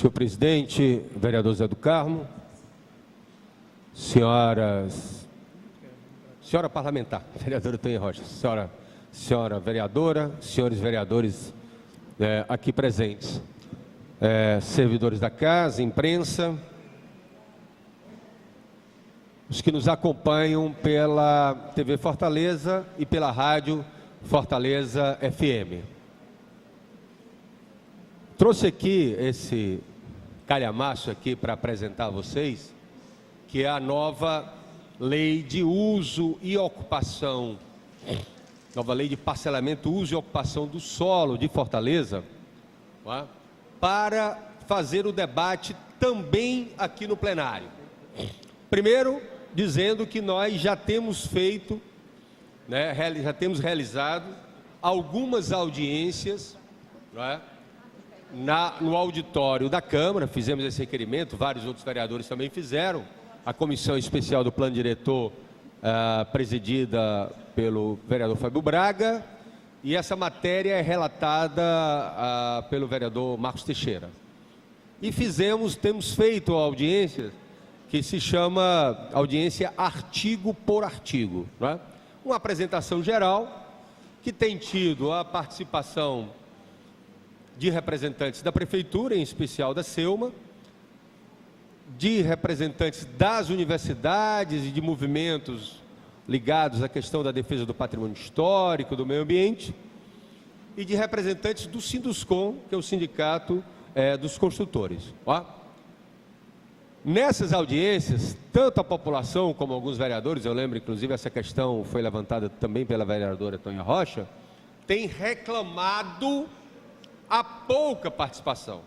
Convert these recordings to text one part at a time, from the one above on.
Senhor presidente, vereador Zé do Carmo, senhora parlamentar, vereadora Tonha Rocha, senhora vereadora, senhores vereadores aqui presentes, servidores da casa, imprensa, os que nos acompanham pela TV Fortaleza e pela rádio Fortaleza FM. Trouxe aqui esse calhamaço aqui para apresentar a vocês, que é a nova lei de uso e ocupação, nova lei de parcelamento, uso e ocupação do solo de Fortaleza, para fazer o debate também aqui no plenário. Primeiro, dizendo que nós já temos feito, já temos realizado algumas audiências, no auditório da Câmara, fizemos esse requerimento, vários outros vereadores também fizeram, a comissão especial do plano diretor, presidida pelo vereador Fábio Braga, e essa matéria é relatada pelo vereador Marcos Teixeira. E temos feito audiências que se chama audiência artigo por artigo, uma apresentação geral que tem tido a participação de representantes da Prefeitura, em especial da SEUMA, de representantes das universidades e de movimentos ligados à questão da defesa do patrimônio histórico, do meio ambiente, e de representantes do Sinduscom, que é o sindicato dos construtores. Nessas audiências, tanto a população como alguns vereadores, eu lembro inclusive essa questão foi levantada também pela vereadora Tonha Rocha, tem reclamado a pouca participação,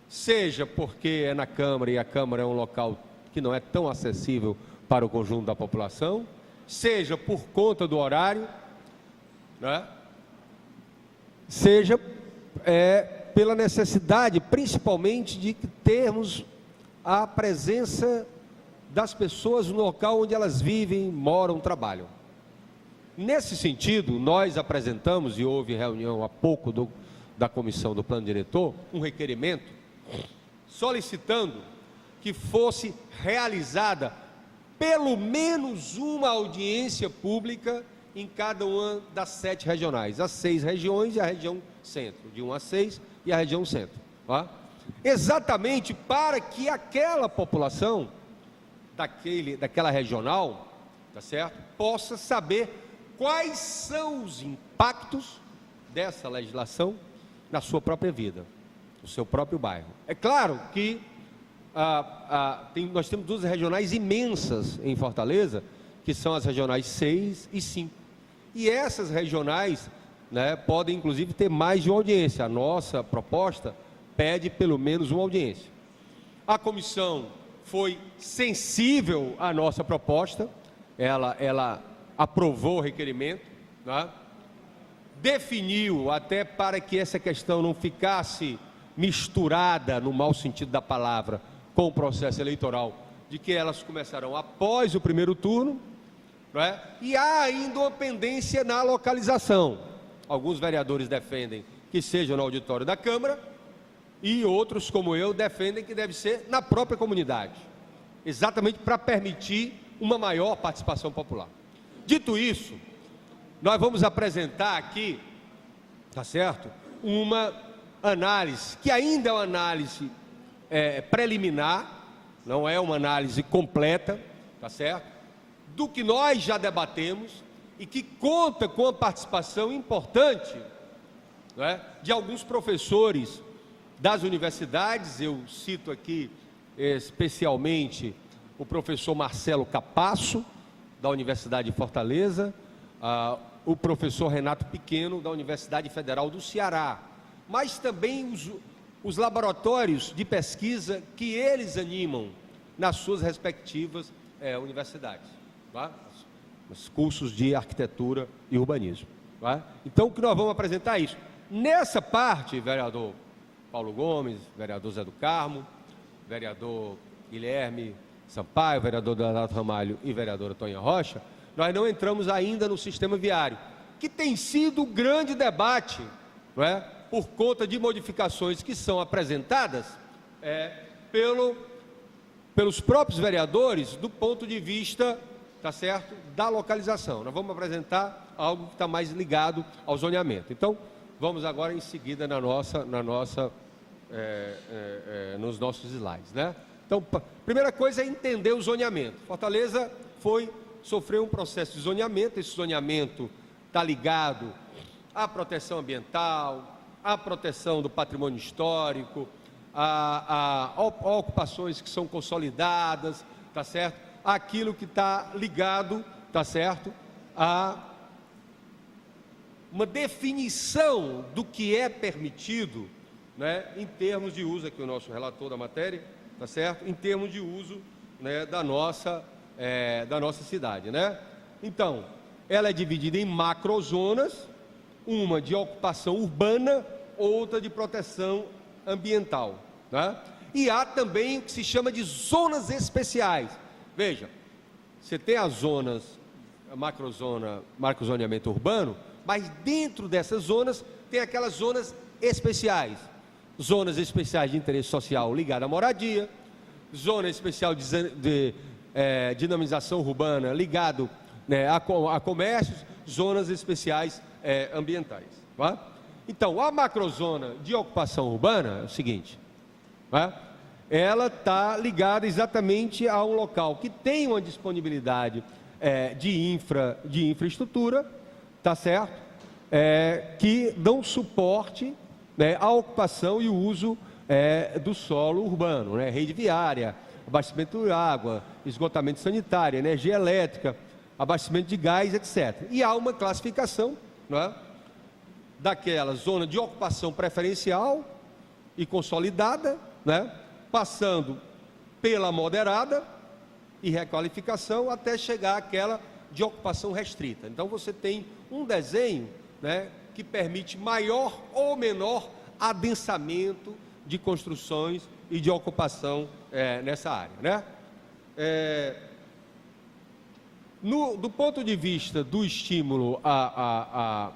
seja porque é na Câmara e a Câmara é um local que não é tão acessível para o conjunto da população, seja por conta do horário, seja pela necessidade, principalmente, de termos a presença das pessoas no local onde elas vivem, moram, trabalham. Nesse sentido, nós apresentamos, e houve reunião há pouco da comissão do plano diretor, um requerimento solicitando que fosse realizada pelo menos uma audiência pública em cada uma das 7 regionais, as 6 regiões e a região centro, de 1 a 6 e a região centro, exatamente para que aquela população daquela regional, possa saber quais são os impactos dessa legislação na sua própria vida, no seu próprio bairro. É claro que nós temos 2 regionais imensas em Fortaleza, que são as regionais 6 e 5. E essas regionais podem, inclusive, ter mais de uma audiência. A nossa proposta pede pelo menos uma audiência. A comissão foi sensível à nossa proposta, ela aprovou o requerimento, definiu, até para que essa questão não ficasse misturada, no mau sentido da palavra, com o processo eleitoral, de que elas começarão após o primeiro turno, e há ainda uma pendência na localização. Alguns vereadores defendem que seja no auditório da Câmara, e outros, como eu, defendem que deve ser na própria comunidade, exatamente para permitir uma maior participação popular. Dito isso, nós vamos apresentar aqui, uma análise, que ainda é uma análise preliminar, não é uma análise completa, do que nós já debatemos e que conta com a participação importante de alguns professores das universidades. Eu cito aqui especialmente o professor Marcelo Capasso, da Universidade de Fortaleza, o professor Renato Pequeno, da Universidade Federal do Ceará, mas também os laboratórios de pesquisa que eles animam nas suas respectivas universidades, os cursos de arquitetura e urbanismo. Então, o que nós vamos apresentar é isso. Nessa parte, vereador Paulo Gomes, vereador Zé do Carmo, vereador Guilherme Sampaio, vereador Donato Ramalho e vereadora Tonha Rocha, nós não entramos ainda no sistema viário, que tem sido um grande debate, por conta de modificações que são apresentadas pelos próprios vereadores do ponto de vista, tá certo, da localização. Nós vamos apresentar algo que está mais ligado ao zoneamento. Então, vamos agora em seguida nos nossos slides, né? Então, primeira coisa é entender o zoneamento. Fortaleza sofreu um processo de zoneamento. Esse zoneamento está ligado à proteção ambiental, à proteção do patrimônio histórico, a ocupações que são consolidadas, tá certo? Aquilo que está ligado, tá certo, a uma definição do que é permitido, né, em termos de uso, aqui o nosso relator da matéria, tá certo? Em termos de uso, né, da nossa cidade, né? Então, ela é dividida em macrozonas, uma de ocupação urbana, outra de proteção ambiental, tá? E há também o que se chama de zonas especiais. Veja, você tem as zonas, a macrozoneamento urbano, mas dentro dessas zonas tem aquelas zonas especiais. Zonas especiais de interesse social ligada à moradia, zona especial de dinamização urbana ligado, né, a comércios, zonas especiais ambientais, tá? Então, a macrozona de ocupação urbana é o seguinte, tá? Ela está ligada exatamente a um local que tem uma disponibilidade de infraestrutura, tá certo? Que dão suporte, né, à ocupação e o uso do solo urbano, né? Rede viária, abastecimento de água, esgotamento sanitário, energia elétrica, abastecimento de gás, etc. E há uma classificação, né, daquela zona de ocupação preferencial e consolidada, né, passando pela moderada e requalificação até chegar àquela de ocupação restrita. Então você tem um desenho, né, que permite maior ou menor adensamento de construções e de ocupação nessa área, né? Do ponto de vista do estímulo à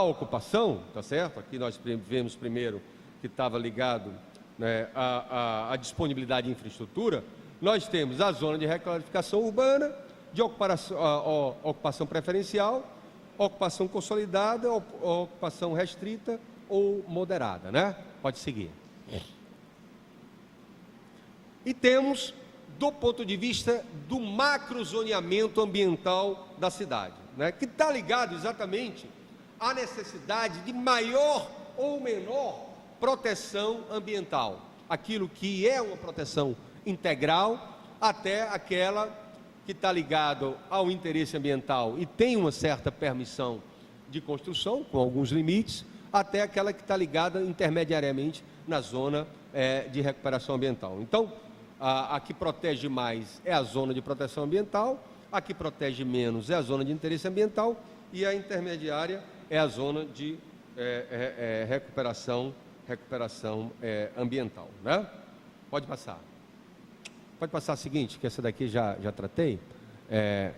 ocupação, tá certo? Aqui nós vemos primeiro que estava ligado, né, à disponibilidade de infraestrutura. Nós temos a zona de requalificação urbana, de ocupação preferencial, ocupação consolidada, ocupação restrita ou moderada, né? Pode seguir. E temos, do ponto de vista do macrozoneamento ambiental da cidade, né, que está ligado exatamente à necessidade de maior ou menor proteção ambiental, aquilo que é uma proteção integral, até aquela que está ligado ao interesse ambiental e tem uma certa permissão de construção, com alguns limites, até aquela que está ligada intermediariamente na zona de recuperação ambiental. Então, a que protege mais é a zona de proteção ambiental, a que protege menos é a zona de interesse ambiental e a intermediária é a zona de recuperação ambiental, né? Pode passar. Pode passar a seguinte, que essa daqui já tratei,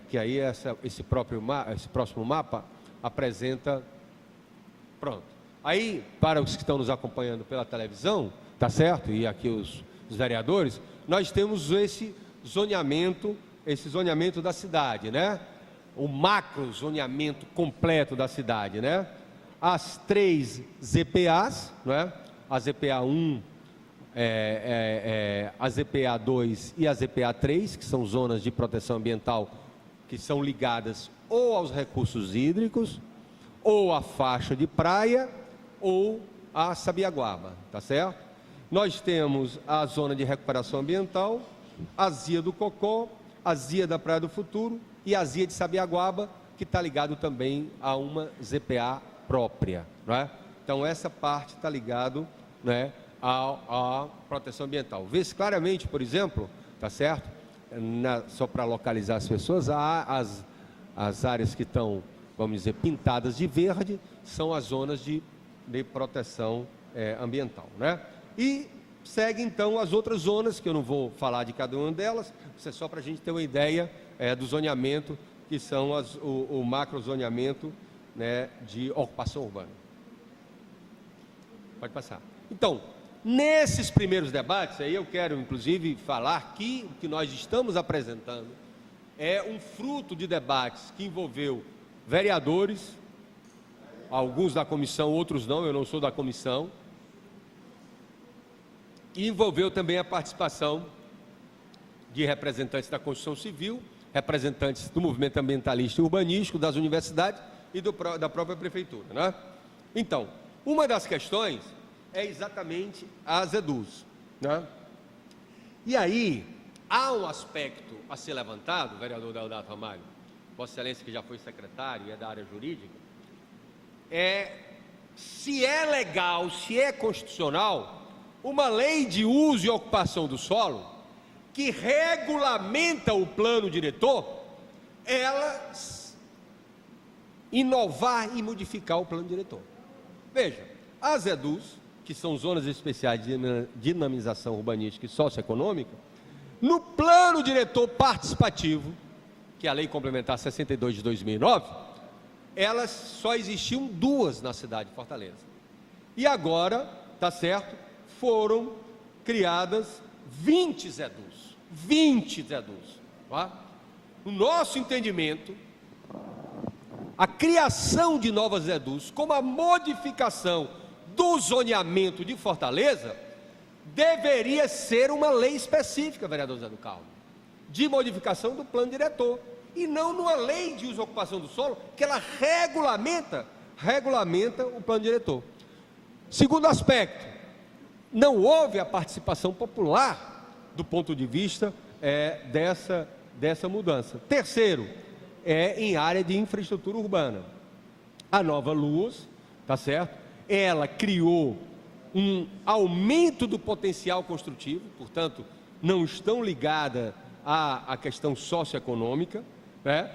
que aí esse próximo mapa apresenta, pronto. Aí, para os que estão nos acompanhando pela televisão, tá certo? E aqui os vereadores, nós temos esse zoneamento da cidade, né? O macro zoneamento completo da cidade, né? As 3 ZPAs, né? A ZPA 1, a ZPA 2 e a ZPA 3, que são zonas de proteção ambiental que são ligadas ou aos recursos hídricos, ou à faixa de praia, ou à Sabiaguaba, tá certo? Nós temos a zona de recuperação ambiental, a ZIA do Cocó, a ZIA da Praia do Futuro e a ZIA de Sabiaguaba, que está ligado também a uma ZPA própria, né? Então essa parte está ligado, né, à proteção ambiental. Vê-se claramente, por exemplo, tá certo? Só para localizar as pessoas, as áreas que estão, vamos dizer, pintadas de verde, são as zonas de proteção ambiental, né? E segue então as outras zonas, que eu não vou falar de cada uma delas, isso é só para a gente ter uma ideia do zoneamento, que são o macrozoneamento, né, de ocupação urbana. Pode passar. Então, Nesses primeiros debates, aí eu quero inclusive falar que o que nós estamos apresentando é um fruto de debates que envolveu vereadores, alguns da comissão, outros não, eu não sou da comissão, e envolveu também a participação de representantes da construção civil, representantes do movimento ambientalista e urbanístico, das universidades e da própria prefeitura, né? Então, uma das questões é exatamente as EDUs, né? E aí, há um aspecto a ser levantado, vereador Deodato Ramalho, Vossa Excelência que já foi secretário e é da área jurídica, se é legal, se é constitucional, uma lei de uso e ocupação do solo que regulamenta o plano diretor, ela inovar e modificar o plano diretor. Veja, as EDUs, que são zonas especiais de dinamização urbanística e socioeconômica, no plano diretor participativo, que é a Lei Complementar 62 de 2009, elas só existiam 2 na cidade de Fortaleza. E agora, tá certo, foram criadas 20 ZEDUs. 20 ZEDUs. Tá? No nosso entendimento, a criação de novas ZEDUs, como a modificação do zoneamento de Fortaleza, deveria ser uma lei específica, vereador Zé do Carmo, de modificação do plano diretor, e não numa lei de uso e ocupação do solo, que ela regulamenta o plano diretor. Segundo aspecto, não houve a participação popular do ponto de vista dessa mudança. Terceiro, em área de infraestrutura urbana. A Nova Luz, tá certo? Ela criou um aumento do potencial construtivo, portanto, não estão ligadas à questão socioeconômica, né?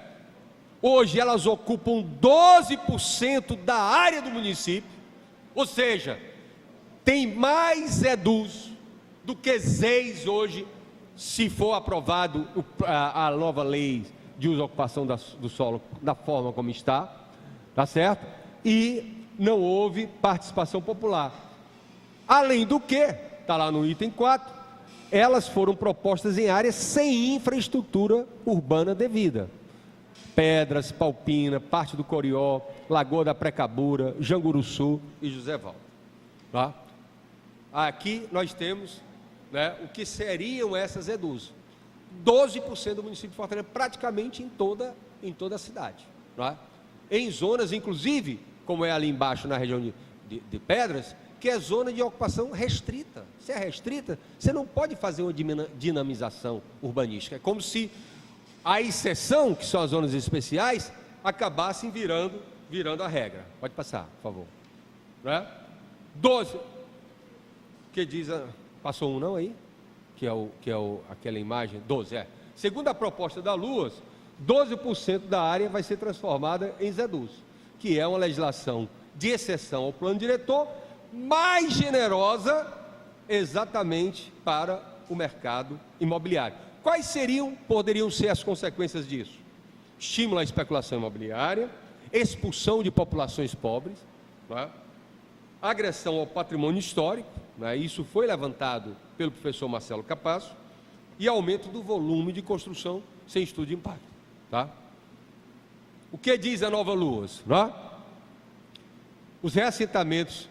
Hoje elas ocupam 12% da área do município, ou seja, tem mais EDUs do que ZEIs hoje, se for aprovado a nova lei de uso e ocupação do solo da forma como está, tá certo? E não houve participação popular. Além do que, está lá no item 4, elas foram propostas em áreas sem infraestrutura urbana devida. Pedras, Palpina, parte do Corió, Lagoa da Precabura, Janguruçu e José Valdo. Tá? Aqui nós temos, né, o que seriam essas EDUs. 12% do município de Fortaleza, praticamente em toda a cidade. Tá? Em zonas, inclusive, como é ali embaixo na região de Pedras, que é zona de ocupação restrita. Se é restrita, você não pode fazer uma dinamização urbanística. É como se a exceção, que são as zonas especiais, acabassem virando a regra. Pode passar, por favor. Né? 12. Que diz, passou um não aí? Aquela imagem, 12, Segundo a proposta da LUAS, 12% da área vai ser transformada em ZEDUs, que é uma legislação de exceção ao plano diretor, mais generosa exatamente para o mercado imobiliário. Quais poderiam ser as consequências disso? Estímulo à especulação imobiliária, expulsão de populações pobres, né? Agressão ao patrimônio histórico, né? Isso foi levantado pelo professor Marcelo Capasso, e aumento do volume de construção sem estudo de impacto. Tá? O que diz a Nova Luz? Né? Os reassentamentos.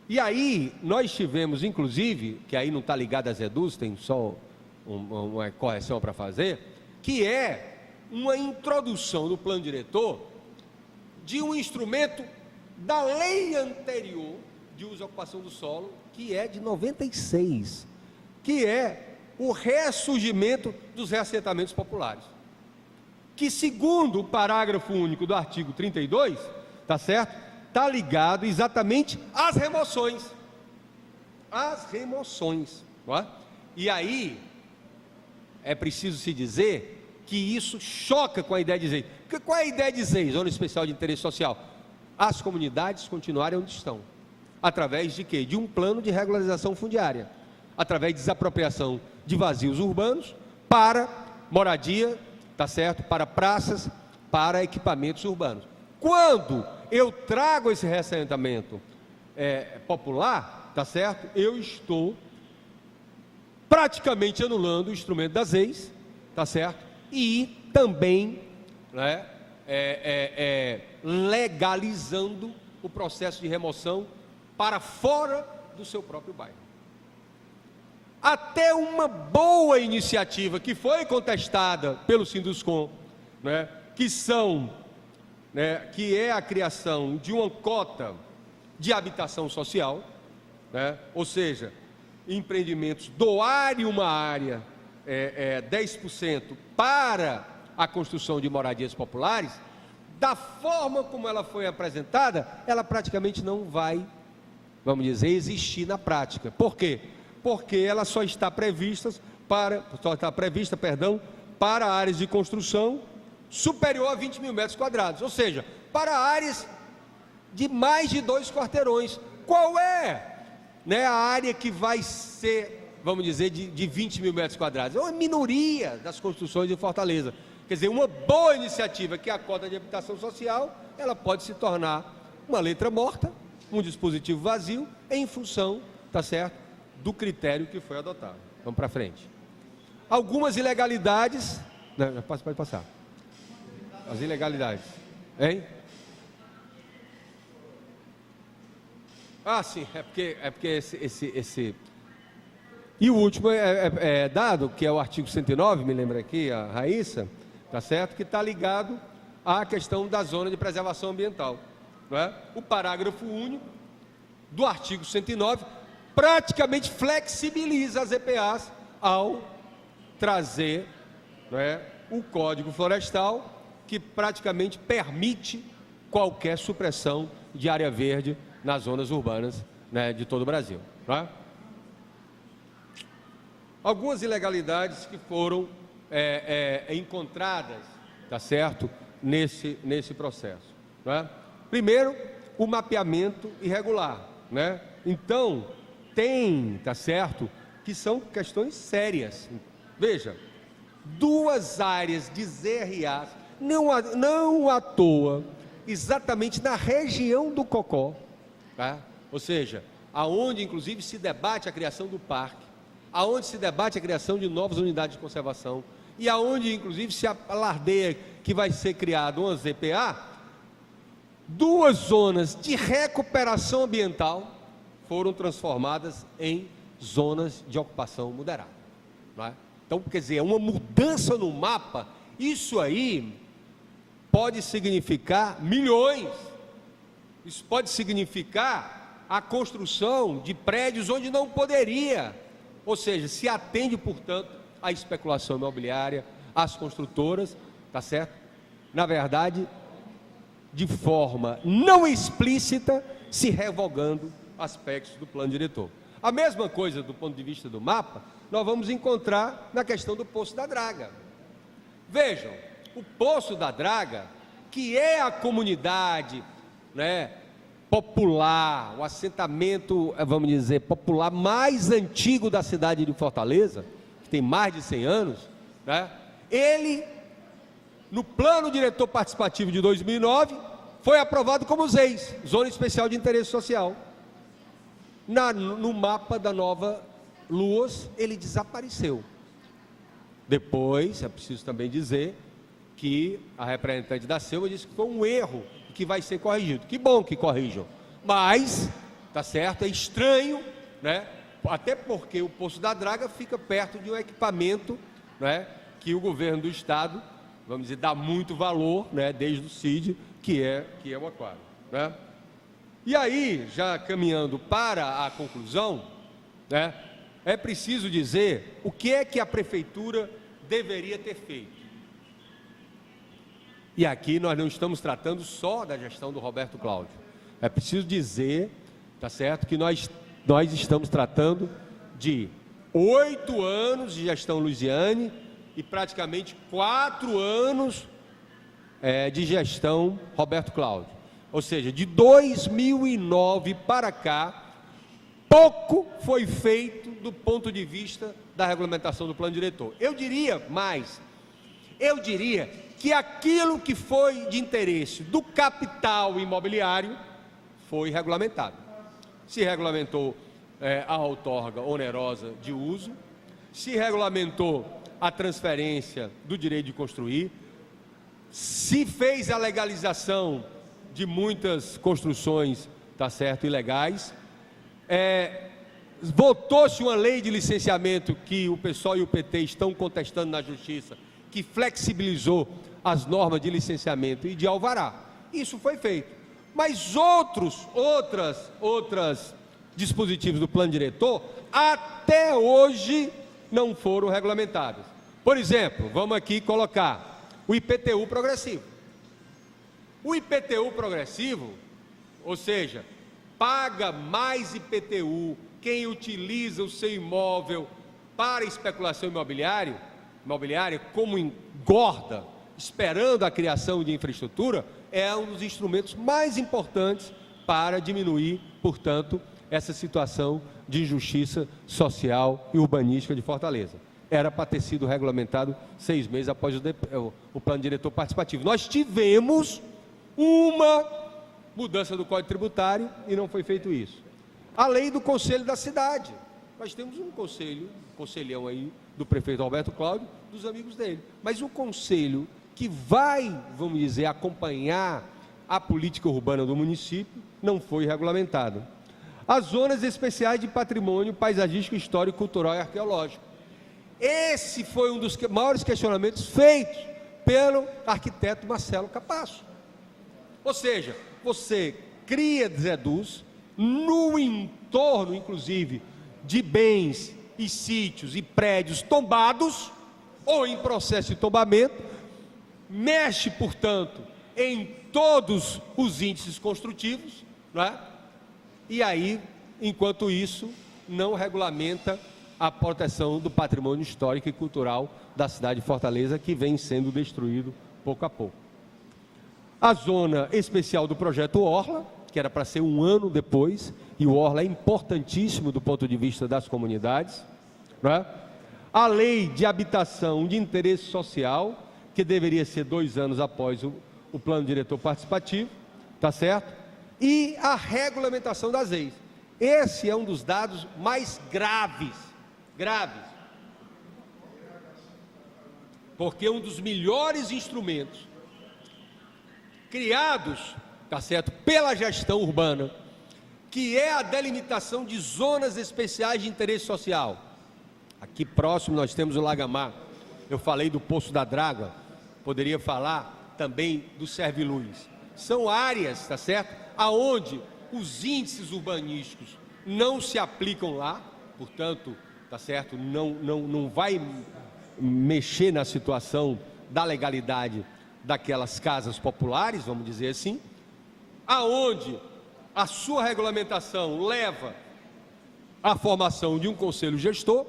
E aí, nós tivemos, inclusive, que aí não está ligado às EDUs, tem só uma correção para fazer, que é uma introdução no plano diretor de um instrumento da lei anterior de uso e ocupação do solo, que é de 96, que é o ressurgimento dos reassentamentos populares, que segundo o parágrafo único do artigo 32, tá certo? Está ligado exatamente às remoções. Não é? E aí, é preciso se dizer que isso choca com a ideia de ZEI. Qual é a ideia de ZEI, Zona Especial de Interesse Social? As comunidades continuarem onde estão. Através de quê? De um plano de regularização fundiária. Através de desapropriação de vazios urbanos para moradia, tá certo? Para praças, para equipamentos urbanos. Quando eu trago esse reassentamento popular, tá certo? Eu estou praticamente anulando o instrumento das leis, tá certo? E também, né, legalizando o processo de remoção para fora do seu próprio bairro. Até uma boa iniciativa que foi contestada pelo Sinduscom, né, que é a criação de uma cota de habitação social, né, ou seja, empreendimentos doarem uma área 10% para a construção de moradias populares. Da forma como ela foi apresentada, ela praticamente não vai, vamos dizer, existir na prática. Por quê? Porque ela só está prevista para áreas de construção superior a 20 mil metros quadrados, ou seja, para áreas de mais de 2 quarteirões. Qual é, né, a área que vai ser, vamos dizer, de 20 mil metros quadrados? É uma minoria das construções de Fortaleza. Quer dizer, uma boa iniciativa, que é a cota de habitação social, ela pode se tornar uma letra morta, um dispositivo vazio, em função, tá certo, do critério que foi adotado. Vamos para frente. Algumas ilegalidades, não, pode passar. As ilegalidades, hein? Ah, sim, é porque esse... E o último dado, que é o artigo 109, me lembra aqui a Raíssa, tá certo? Que está ligado à questão da zona de preservação ambiental, não é? O parágrafo único do artigo 109 praticamente flexibiliza as EPAs ao trazer, não é, o Código Florestal, que praticamente permite qualquer supressão de área verde nas zonas urbanas, né, de todo o Brasil, não é? Algumas ilegalidades que foram encontradas, tá certo, nesse processo, não é? Primeiro, o mapeamento irregular, né? Então, tá certo, que são questões sérias. Veja, 2 áreas de ZRA, não à toa, exatamente na região do Cocó, tá? Ou seja, aonde inclusive se debate a criação do parque, aonde se debate a criação de novas unidades de conservação, e aonde inclusive se alardeia que vai ser criada uma ZPA, 2 zonas de recuperação ambiental foram transformadas em zonas de ocupação moderada, não é? Então, quer dizer, é uma mudança no mapa. Isso aí pode significar milhões. Isso pode significar a construção de prédios onde não poderia. Ou seja, se atende, portanto, à especulação imobiliária, às construtoras, tá certo? Na verdade, de forma não explícita, se revogando aspectos do plano diretor. A mesma coisa do ponto de vista do mapa, nós vamos encontrar na questão do Poço da Draga. Vejam, o Poço da Draga, que é a comunidade, né, popular, o assentamento, vamos dizer, popular mais antigo da cidade de Fortaleza, que tem mais de 100 anos, né, ele, no plano diretor participativo de 2009, foi aprovado como ZEIS, Zona Especial de Interesse Social. No mapa da Nova Luas, ele desapareceu. Depois, é preciso também dizer que a representante da Selva disse que foi um erro, que vai ser corrigido. Que bom que corrijam, mas, tá certo, é estranho, né? Até porque o Poço da Draga fica perto de um equipamento, né, que o governo do estado, vamos dizer, dá muito valor, né, desde o CID, que é o aquário, né? E aí, já caminhando para a conclusão, né, é preciso dizer o que é que a prefeitura deveria ter feito. E aqui nós não estamos tratando só da gestão do Roberto Cláudio. É preciso dizer, tá certo, que nós estamos tratando de 8 anos de gestão Luiziane e praticamente 4 anos de gestão Roberto Cláudio. Ou seja, de 2009 para cá, pouco foi feito do ponto de vista da regulamentação do plano diretor. Eu diria mais, que aquilo que foi de interesse do capital imobiliário foi regulamentado. Se regulamentou a outorga onerosa de uso, se regulamentou a transferência do direito de construir, se fez a legalização de muitas construções, tá certo, ilegais, votou-se uma lei de licenciamento que o PSOL e o PT estão contestando na Justiça, que flexibilizou as normas de licenciamento e de alvará. Isso foi feito. Mas outros dispositivos do plano diretor, até hoje, não foram regulamentados. Por exemplo, vamos aqui colocar o IPTU progressivo. O IPTU progressivo, ou seja, paga mais IPTU quem utiliza o seu imóvel para especulação imobiliária, como engorda, esperando a criação de infraestrutura, é um dos instrumentos mais importantes para diminuir, portanto, essa situação de injustiça social e urbanística de Fortaleza. Era para ter sido regulamentado 6 meses após o plano diretor participativo. Nós tivemos uma mudança do Código Tributário e não foi feito isso. A lei do Conselho da Cidade. Nós temos um conselhão aí do prefeito Roberto Cláudio, dos amigos dele. Mas o conselho que vai, vamos dizer, acompanhar a política urbana do município não foi regulamentado. As zonas especiais de patrimônio paisagístico, histórico, cultural e arqueológico. Esse foi um dos maiores questionamentos feitos pelo arquiteto Marcelo Capasso. Ou seja, você cria, reduz, no entorno, inclusive, de bens e sítios e prédios tombados, ou em processo de tombamento, mexe, portanto, em todos os índices construtivos, não é? E aí, enquanto isso, não regulamenta a proteção do patrimônio histórico e cultural da cidade de Fortaleza, que vem sendo destruído pouco a pouco. A zona especial do projeto Orla, que era para ser 1 ano depois, e o Orla é importantíssimo do ponto de vista das comunidades, né? A lei de habitação de interesse social, que deveria ser 2 anos após o plano diretor participativo, tá certo? E a regulamentação das leis. Esse é um dos dados mais graves, porque um dos melhores instrumentos criados, tá certo, pela gestão urbana, que é a delimitação de zonas especiais de interesse social. Aqui próximo nós temos o Lagamar. Eu falei do Poço da Draga, poderia falar também do Serviluz. São áreas, tá certo, aonde os índices urbanísticos não se aplicam lá, portanto, tá certo, não vai mexer na situação da legalidade daquelas casas populares, vamos dizer assim, aonde a sua regulamentação leva à formação de um conselho gestor,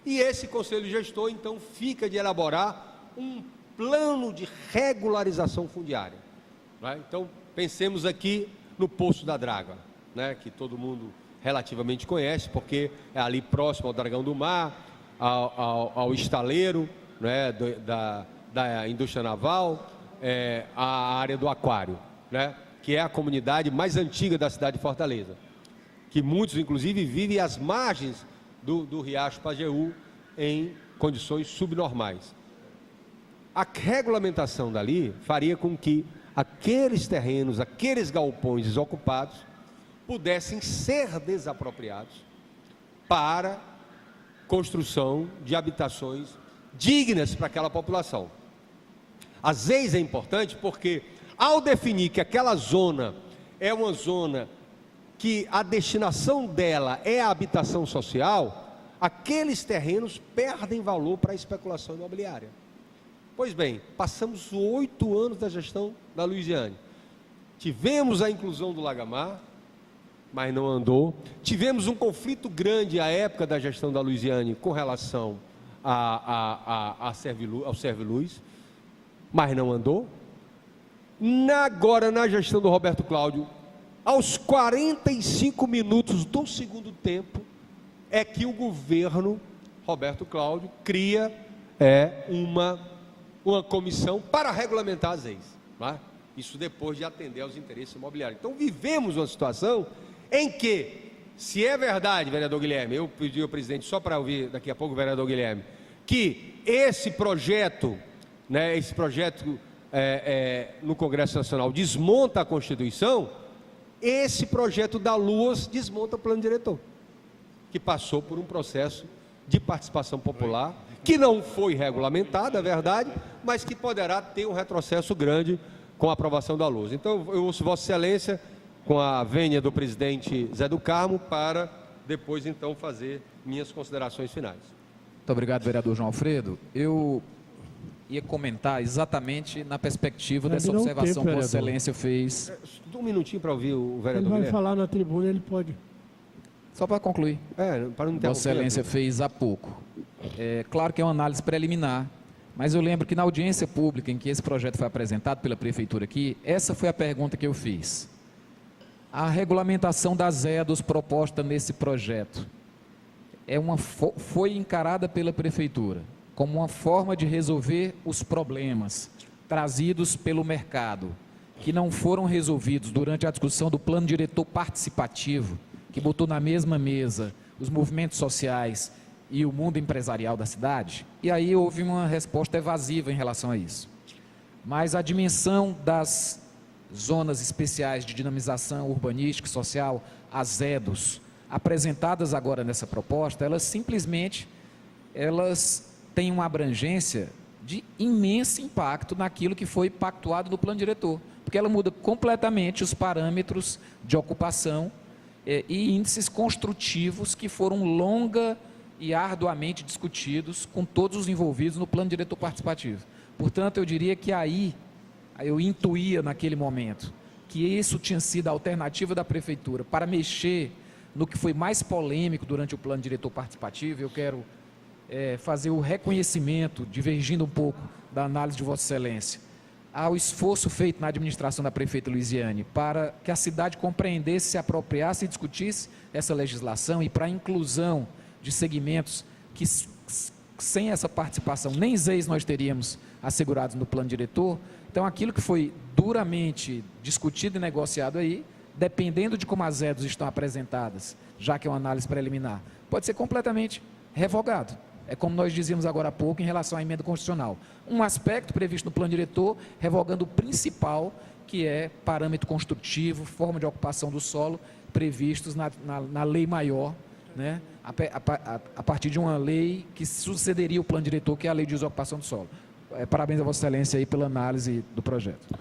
e esse conselho gestor, então, fica de elaborar um plano de regularização fundiária, né? Então, pensemos aqui no Poço da Draga, né, que todo mundo relativamente conhece, porque é ali próximo ao Dragão do Mar, ao estaleiro, né, da indústria naval, a área do aquário, né, que é a comunidade mais antiga da cidade de Fortaleza, que muitos, inclusive, vivem às margens do Riacho Pajeú em condições subnormais. A regulamentação dali faria com que aqueles terrenos, aqueles galpões desocupados, pudessem ser desapropriados para construção de habitações dignas para aquela população. Às vezes é importante porque, ao definir que aquela zona é uma zona que a destinação dela é a habitação social, aqueles terrenos perdem valor para a especulação imobiliária. Pois bem, passamos 8 anos da gestão da Luiziane. Tivemos a inclusão do Lagamar, mas não andou. Tivemos um conflito grande à época da gestão da Luiziane com relação ao Serviluz, mas não andou. Agora, na gestão do Roberto Cláudio, aos 45 minutos do segundo tempo, é que o governo Roberto Cláudio cria uma comissão para regulamentar as leis, não é? Isso depois de atender aos interesses imobiliários. Então, vivemos uma situação em que se é verdade, vereador Guilherme, eu pedi ao presidente só para ouvir daqui a pouco o vereador Guilherme, que esse projeto, né, no Congresso Nacional desmonta a Constituição, esse projeto da LUAS desmonta o plano diretor, que passou por um processo de participação popular, que não foi regulamentado, é verdade, mas que poderá ter um retrocesso grande com a aprovação da LUAS. Então, eu ouço Vossa Excelência, com a vênia do presidente Zé do Carmo, para depois, então, fazer minhas considerações finais. Muito obrigado, vereador João Alfredo. Eu ia comentar exatamente na perspectiva dessa observação que Vossa Excelência fez. Um minutinho para ouvir o vereador Ele vai Guilherme. falar na tribuna, ele pode. Só para concluir. Para não ter Vossa Excelência fez há pouco. É claro que é uma análise preliminar, mas eu lembro que na audiência pública em que esse projeto foi apresentado pela Prefeitura aqui, essa foi a pergunta que eu fiz. A regulamentação das EDOs proposta nesse projeto foi encarada pela Prefeitura como uma forma de resolver os problemas trazidos pelo mercado, que não foram resolvidos durante a discussão do plano diretor participativo, que botou na mesma mesa os movimentos sociais e o mundo empresarial da cidade, e aí houve uma resposta evasiva em relação a isso. Mas a dimensão das zonas especiais de dinamização urbanística e social, as EDOs, apresentadas agora nessa proposta, elas têm uma abrangência de imenso impacto naquilo que foi pactuado no plano diretor, porque ela muda completamente os parâmetros de ocupação e índices construtivos que foram longa e arduamente discutidos com todos os envolvidos no plano diretor participativo. Portanto, eu diria que aí eu intuía naquele momento que isso tinha sido a alternativa da Prefeitura para mexer no que foi mais polêmico durante o plano diretor participativo. Eu quero fazer o reconhecimento, divergindo um pouco da análise de Vossa Excelência, ao esforço feito na administração da prefeita Luiziane para que a cidade compreendesse, se apropriasse e discutisse essa legislação, e para a inclusão de segmentos que, sem essa participação, nem ZEIs nós teríamos assegurados no plano diretor. Então, aquilo que foi duramente discutido e negociado aí, dependendo de como as EDOs estão apresentadas, já que é uma análise preliminar, pode ser completamente revogado. É como nós dizíamos agora há pouco em relação à emenda constitucional. Um aspecto previsto no plano diretor, revogando o principal, que é parâmetro construtivo, forma de ocupação do solo, previstos na lei maior, né? A partir de uma lei que sucederia o plano diretor, que é a lei de uso e ocupação do solo. Parabéns a Vossa Excelência aí pela análise do projeto.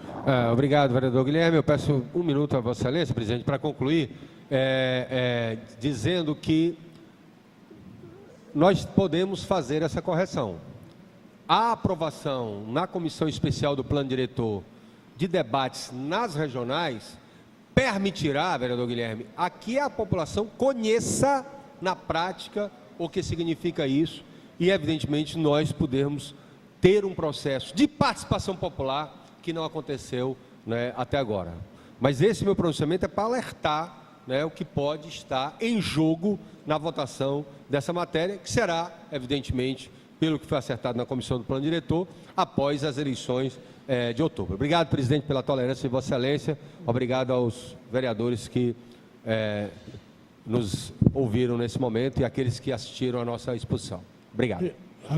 Obrigado, vereador Guilherme. Eu peço um minuto a Vossa Excelência, presidente, para concluir, dizendo que nós podemos fazer essa correção. A aprovação na Comissão Especial do Plano Diretor de debates nas regionais permitirá, vereador Guilherme, a que a população conheça na prática o que significa isso e, evidentemente, nós podermos ter um processo de participação popular que não aconteceu, né, até agora. Mas esse meu pronunciamento é para alertar, né, o que pode estar em jogo na votação dessa matéria, que será, evidentemente, pelo que foi acertado na Comissão do Plano Diretor, após as eleições de outubro. Obrigado, presidente, pela tolerância de Vossa Excelência. Obrigado aos vereadores que nos ouviram nesse momento e aqueles que assistiram à nossa exposição. Obrigado.